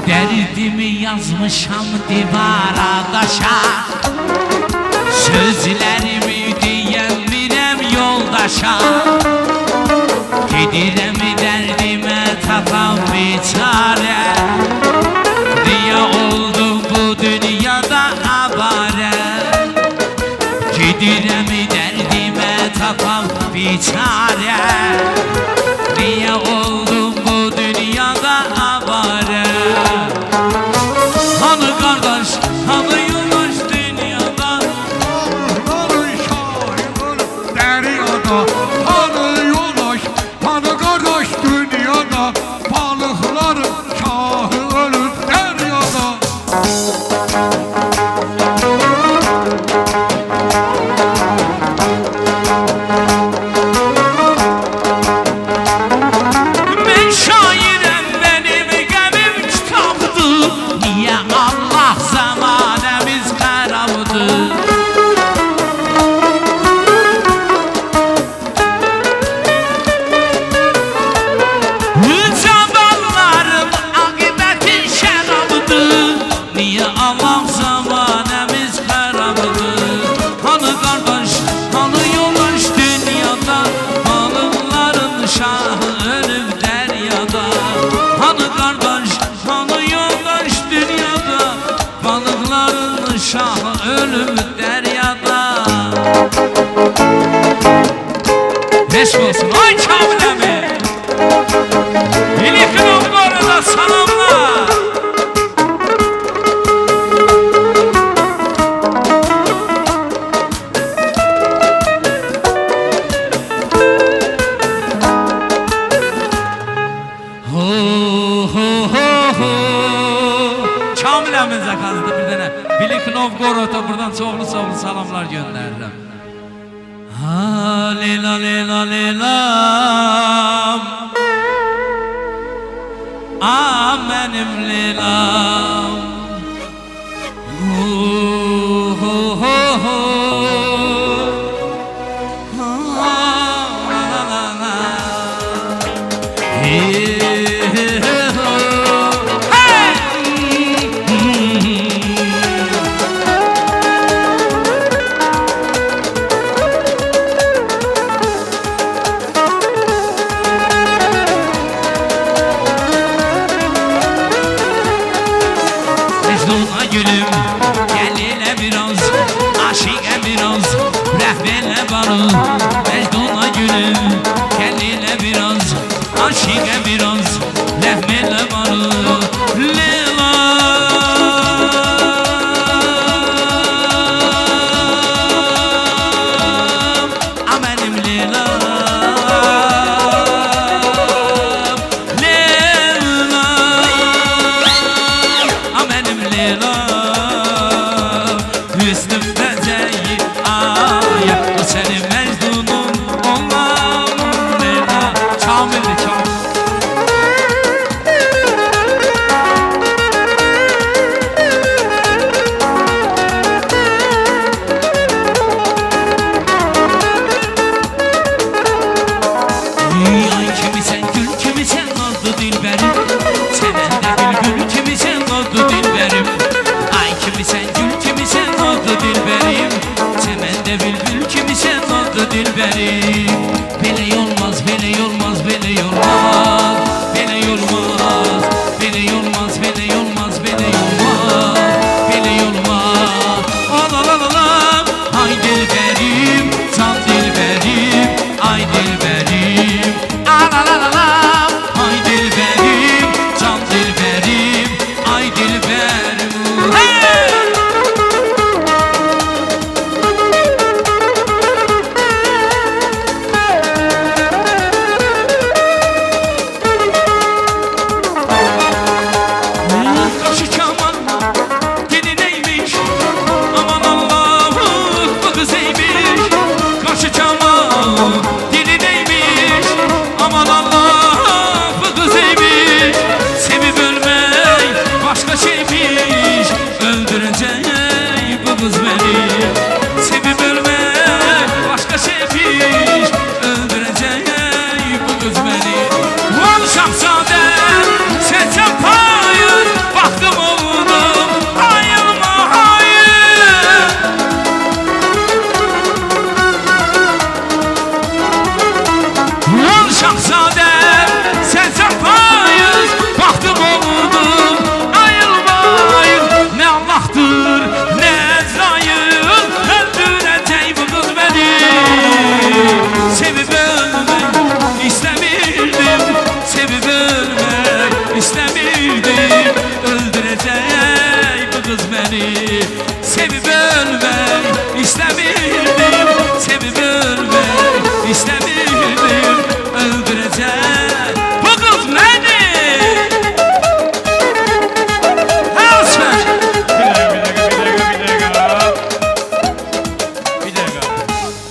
Derdimi yazmışam divara daşa, sözlerimi diyemirəm yoldaşa. Gedirəm dərdimə tapam biçare, niyə oldu bu dünyada avare. Gedirəm dərdimə tapam biçare, niyə oldu bu dünyada avare. Hanı kardeş, hanı yoldaş dünyada, Hanı şair deryada, hanı yoldaş, hanı kardeş dünyada, balıkların şahı ölür deryada. ben şairəm, benim qəmim kitabdır. Niyə Allah zamanəmiz xərabdır? Cavanlarım aqibətin şərabıdır. Niyə Allah zamanəmiz xərabıdır? Hanı qardaş, hanı yoldaş dünyada, balıqların şahı ölüb dəryada. Hanı qardaş, hanı yoldaş dünyada, balıqların şahı ölüb dəryada. Eşq olsun, ay Kamil əmi! İlkin oğullarına salamlar. Ho ho ho ho. Kamil əmin zakazıdır bir dənə. Bilik Novgorod'a buradan çoxlu salamlar göndərirəm. Ha lela lela lelam, ah benim lelam. Ho ho ho ho. Ha la la la la. Hey ho. Hey. Mecnun'a gülüm, gel elə biraz, aşiqə biraz, rəhbərlə barı. Mecnun'a gülüm, gel elə biraz, aşiqə biraz, rəhbərlə barı. Leyla mənim Leylam, Leylam mənim Leylam. Hüsnüm bəzəyi aya, o sənin Məcnunun olan Leyla. Kamildir, Kamil. Ay kimisən, gül kimisən, nazlı dilbərim. Sevəndə bülbül kimisən, nazlı dilbərim. Ay kimisən, gül kimisən, nazlı dilbərim. Sevəndə bülbül kimisən, nazlı dilbərim. Belə olmaz, belə olmaz, belə olmaz. Belə olmaz, belə olmaz, belə olmaz, belə olmaz. Belə olmaz. Ala la la la. Ay dilbərim, can dilbərim. Ay dilbərim. Ala la la la. Ay dilbərim, can dilbərim. Ay dilbərim. Hey! kız beni sevib ölmək istəmirəm